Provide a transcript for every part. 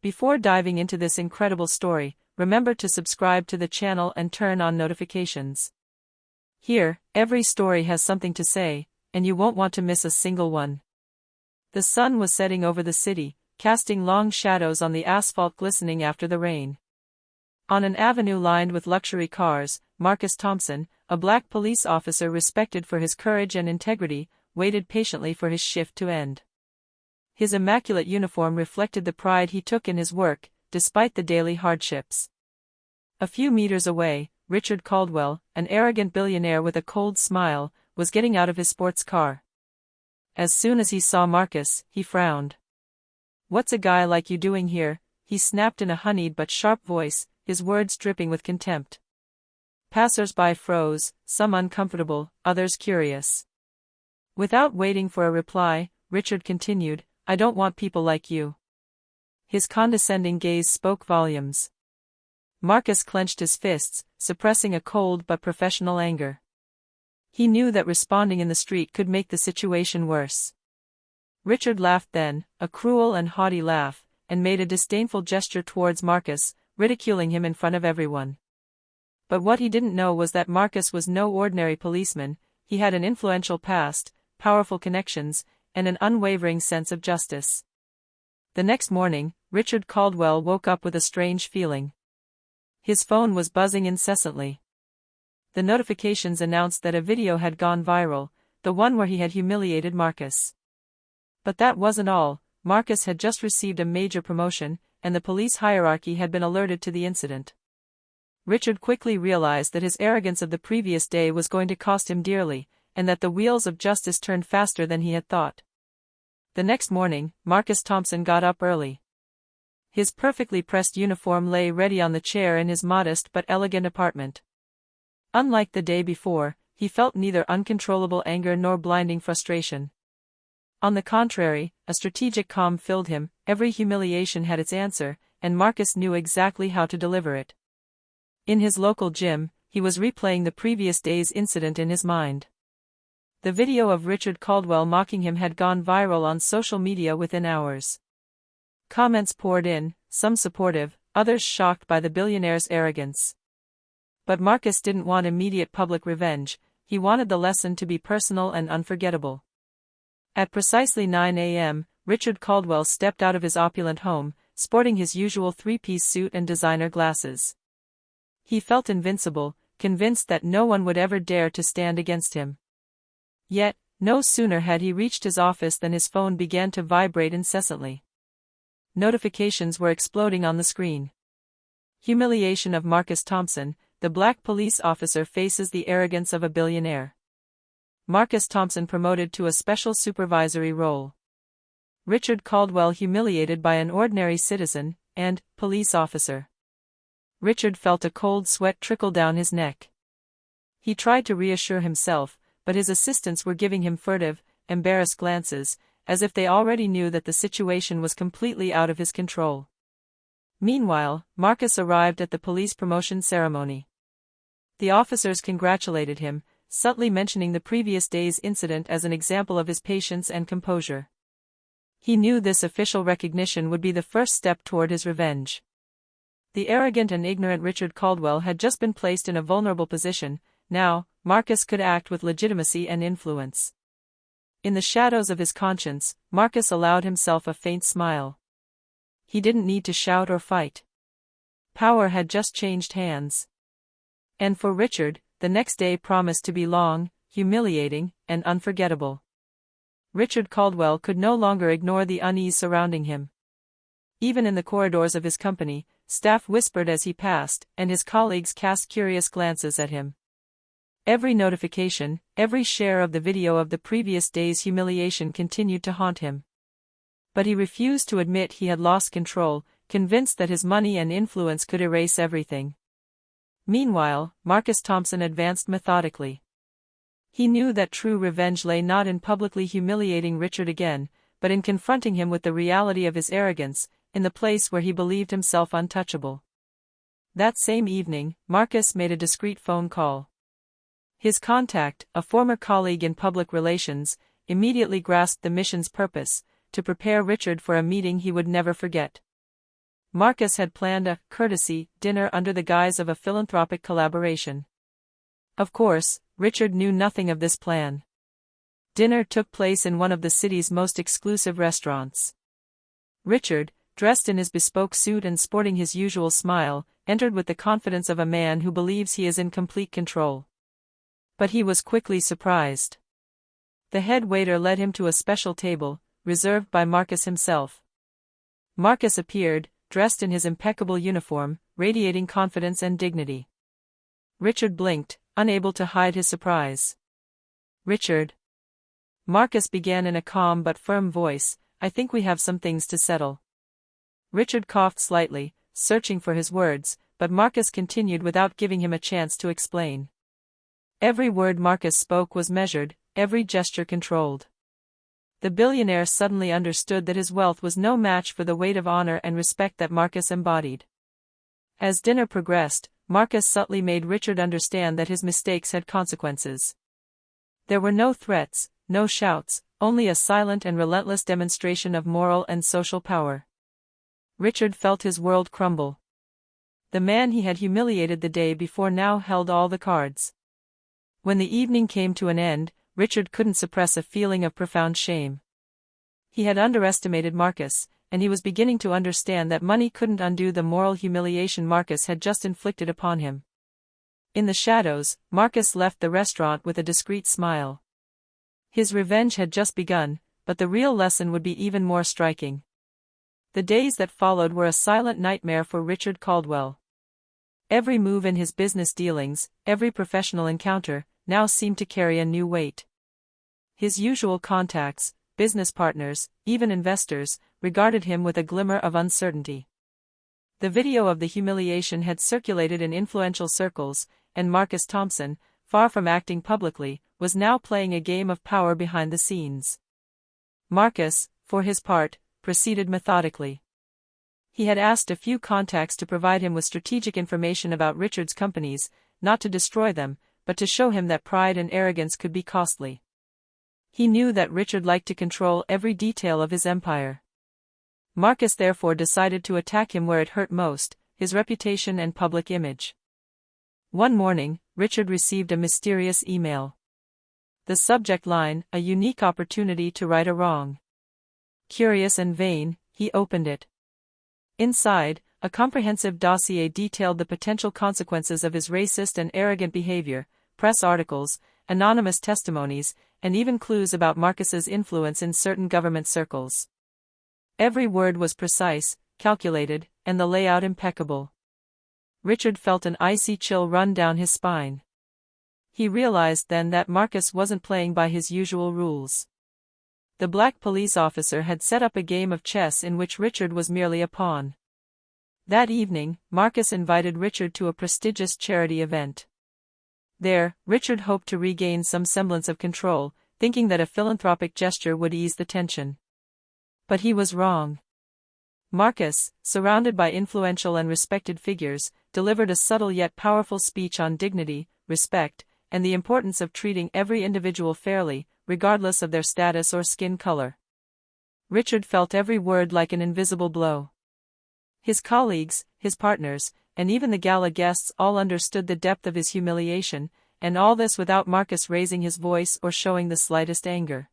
Before diving into this incredible story, remember to subscribe to the channel and turn on notifications. Here, every story has something to say, and you won't want to miss a single one. The sun was setting over the city, casting long shadows on the asphalt glistening after the rain. On an avenue lined with luxury cars, Marcus Thompson, a black police officer respected for his courage and integrity, waited patiently for his shift to end. His immaculate uniform reflected the pride he took in his work, despite the daily hardships. A few meters away, Richard Caldwell, an arrogant billionaire with a cold smile, was getting out of his sports car. As soon as he saw Marcus, he frowned. "What's a guy like you doing here?" he snapped in a honeyed but sharp voice, his words dripping with contempt. Passers-by froze, some uncomfortable, others curious. Without waiting for a reply, Richard continued, "I don't want people like you." His condescending gaze spoke volumes. Marcus clenched his fists, suppressing a cold but professional anger. He knew that responding in the street could make the situation worse. Richard laughed then, a cruel and haughty laugh, and made a disdainful gesture towards Marcus, ridiculing him in front of everyone. But what he didn't know was that Marcus was no ordinary policeman. He had an influential past, powerful connections, and an unwavering sense of justice. The next morning, Richard Caldwell woke up with a strange feeling. His phone was buzzing incessantly. The notifications announced that a video had gone viral, the one where he had humiliated Marcus. But that wasn't all. Marcus had just received a major promotion, and the police hierarchy had been alerted to the incident. Richard quickly realized that his arrogance of the previous day was going to cost him dearly, and that the wheels of justice turned faster than he had thought. The next morning, Marcus Thompson got up early. His perfectly pressed uniform lay ready on the chair in his modest but elegant apartment. Unlike the day before, he felt neither uncontrollable anger nor blinding frustration. On the contrary, a strategic calm filled him. Every humiliation had its answer, and Marcus knew exactly how to deliver it. In his local gym, he was replaying the previous day's incident in his mind. The video of Richard Caldwell mocking him had gone viral on social media within hours. Comments poured in, some supportive, others shocked by the billionaire's arrogance. But Marcus didn't want immediate public revenge. He wanted the lesson to be personal and unforgettable. At precisely 9 a.m., Richard Caldwell stepped out of his opulent home, sporting his usual three-piece suit and designer glasses. He felt invincible, convinced that no one would ever dare to stand against him. Yet, no sooner had he reached his office than his phone began to vibrate incessantly. Notifications were exploding on the screen. Humiliation of Marcus Thompson, the black police officer faces the arrogance of a billionaire. Marcus Thompson promoted to a special supervisory role. Richard Caldwell humiliated by an ordinary citizen, and police officer. Richard felt a cold sweat trickle down his neck. He tried to reassure himself, but his assistants were giving him furtive, embarrassed glances, as if they already knew that the situation was completely out of his control. Meanwhile, Marcus arrived at the police promotion ceremony. The officers congratulated him, subtly mentioning the previous day's incident as an example of his patience and composure. He knew this official recognition would be the first step toward his revenge. The arrogant and ignorant Richard Caldwell had just been placed in a vulnerable position. Now, Marcus could act with legitimacy and influence. In the shadows of his conscience, Marcus allowed himself a faint smile. He didn't need to shout or fight. Power had just changed hands. And for Richard, the next day promised to be long, humiliating, and unforgettable. Richard Caldwell could no longer ignore the unease surrounding him. Even in the corridors of his company, staff whispered as he passed, and his colleagues cast curious glances at him. Every notification, every share of the video of the previous day's humiliation continued to haunt him. But he refused to admit he had lost control, convinced that his money and influence could erase everything. Meanwhile, Marcus Thompson advanced methodically. He knew that true revenge lay not in publicly humiliating Richard again, but in confronting him with the reality of his arrogance, in the place where he believed himself untouchable. That same evening, Marcus made a discreet phone call. His contact, a former colleague in public relations, immediately grasped the mission's purpose: to prepare Richard for a meeting he would never forget. Marcus had planned a courtesy dinner under the guise of a philanthropic collaboration. Of course, Richard knew nothing of this plan. Dinner took place in one of the city's most exclusive restaurants. Richard, dressed in his bespoke suit and sporting his usual smile, entered with the confidence of a man who believes he is in complete control. But he was quickly surprised. The head waiter led him to a special table, reserved by Marcus himself. Marcus appeared, dressed in his impeccable uniform, radiating confidence and dignity. Richard blinked, unable to hide his surprise. "Richard," Marcus began in a calm but firm voice, "I think we have some things to settle." Richard coughed slightly, searching for his words, but Marcus continued without giving him a chance to explain. Every word Marcus spoke was measured, every gesture controlled. The billionaire suddenly understood that his wealth was no match for the weight of honor and respect that Marcus embodied. As dinner progressed, Marcus subtly made Richard understand that his mistakes had consequences. There were no threats, no shouts, only a silent and relentless demonstration of moral and social power. Richard felt his world crumble. The man he had humiliated the day before now held all the cards. When the evening came to an end, Richard couldn't suppress a feeling of profound shame. He had underestimated Marcus, and he was beginning to understand that money couldn't undo the moral humiliation Marcus had just inflicted upon him. In the shadows, Marcus left the restaurant with a discreet smile. His revenge had just begun, but the real lesson would be even more striking. The days that followed were a silent nightmare for Richard Caldwell. Every move in his business dealings, every professional encounter, now seemed to carry a new weight. His usual contacts, business partners, even investors, regarded him with a glimmer of uncertainty. The video of the humiliation had circulated in influential circles, and Marcus Thompson, far from acting publicly, was now playing a game of power behind the scenes. Marcus, for his part, proceeded methodically. He had asked a few contacts to provide him with strategic information about Richard's companies, not to destroy them, but to show him that pride and arrogance could be costly. He knew that Richard liked to control every detail of his empire. Marcus therefore decided to attack him where it hurt most, his reputation and public image. One morning, Richard received a mysterious email. The subject line, "A unique opportunity to right a wrong." Curious and vain, he opened it. Inside, a comprehensive dossier detailed the potential consequences of his racist and arrogant behavior, press articles, anonymous testimonies, and even clues about Marcus's influence in certain government circles. Every word was precise, calculated, and the layout impeccable. Richard felt an icy chill run down his spine. He realized then that Marcus wasn't playing by his usual rules. The black police officer had set up a game of chess in which Richard was merely a pawn. That evening, Marcus invited Richard to a prestigious charity event. There, Richard hoped to regain some semblance of control, thinking that a philanthropic gesture would ease the tension. But he was wrong. Marcus, surrounded by influential and respected figures, delivered a subtle yet powerful speech on dignity, respect, and the importance of treating every individual fairly, regardless of their status or skin color. Richard felt every word like an invisible blow. His colleagues, his partners, and even the gala guests all understood the depth of his humiliation, and all this without Marcus raising his voice or showing the slightest anger.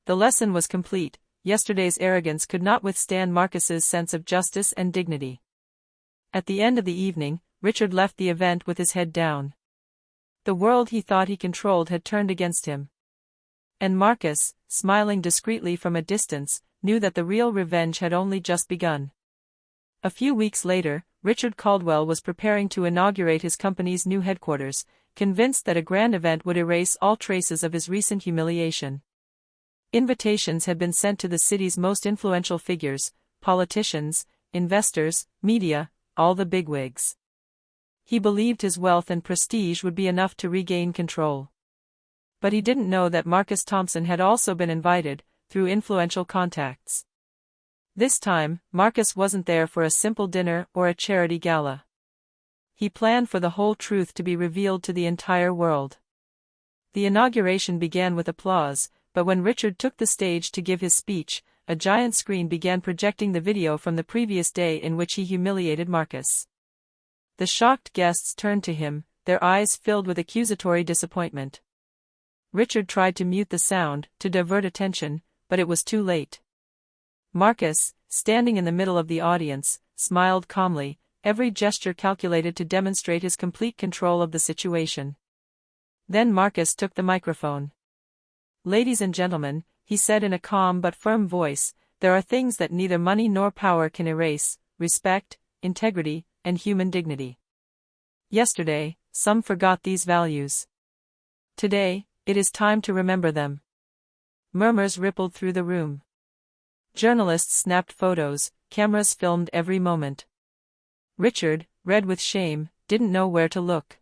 The lesson was complete. Yesterday's arrogance could not withstand Marcus's sense of justice and dignity. At the end of the evening, Richard left the event with his head down. The world he thought he controlled had turned against him. And Marcus, smiling discreetly from a distance, knew that the real revenge had only just begun. A few weeks later, Richard Caldwell was preparing to inaugurate his company's new headquarters, convinced that a grand event would erase all traces of his recent humiliation. Invitations had been sent to the city's most influential figures, politicians, investors, media, all the bigwigs. He believed his wealth and prestige would be enough to regain control. But he didn't know that Marcus Thompson had also been invited, through influential contacts. This time, Marcus wasn't there for a simple dinner or a charity gala. He planned for the whole truth to be revealed to the entire world. The inauguration began with applause, but when Richard took the stage to give his speech, a giant screen began projecting the video from the previous day in which he humiliated Marcus. The shocked guests turned to him, their eyes filled with accusatory disappointment. Richard tried to mute the sound, to divert attention, but it was too late. Marcus, standing in the middle of the audience, smiled calmly, every gesture calculated to demonstrate his complete control of the situation. Then Marcus took the microphone. "Ladies and gentlemen," he said in a calm but firm voice, "there are things that neither money nor power can erase: respect, integrity, and human dignity. Yesterday, some forgot these values. Today, it is time to remember them." Murmurs rippled through the room. Journalists snapped photos, cameras filmed every moment. Richard, red with shame, didn't know where to look.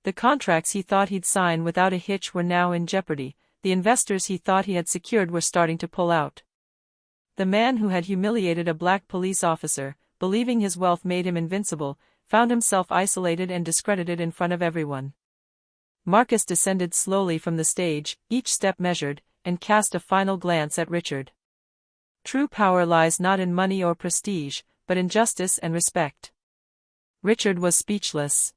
The contracts he thought he'd sign without a hitch were now in jeopardy, the investors he thought he had secured were starting to pull out. The man who had humiliated a black police officer, believing his wealth made him invincible, found himself isolated and discredited in front of everyone. Marcus descended slowly from the stage, each step measured, and cast a final glance at Richard. True power lies not in money or prestige, but in justice and respect. Richard was speechless.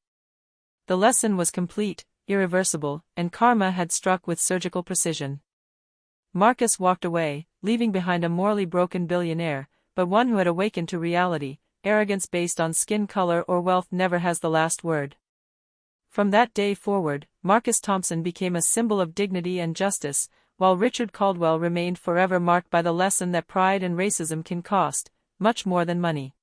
The lesson was complete, irreversible, and karma had struck with surgical precision. Marcus walked away, leaving behind a morally broken billionaire, but one who had awakened to reality. Arrogance based on skin color or wealth never has the last word. From that day forward, Marcus Thompson became a symbol of dignity and justice, while Richard Caldwell remained forever marked by the lesson that pride and racism can cost much more than money.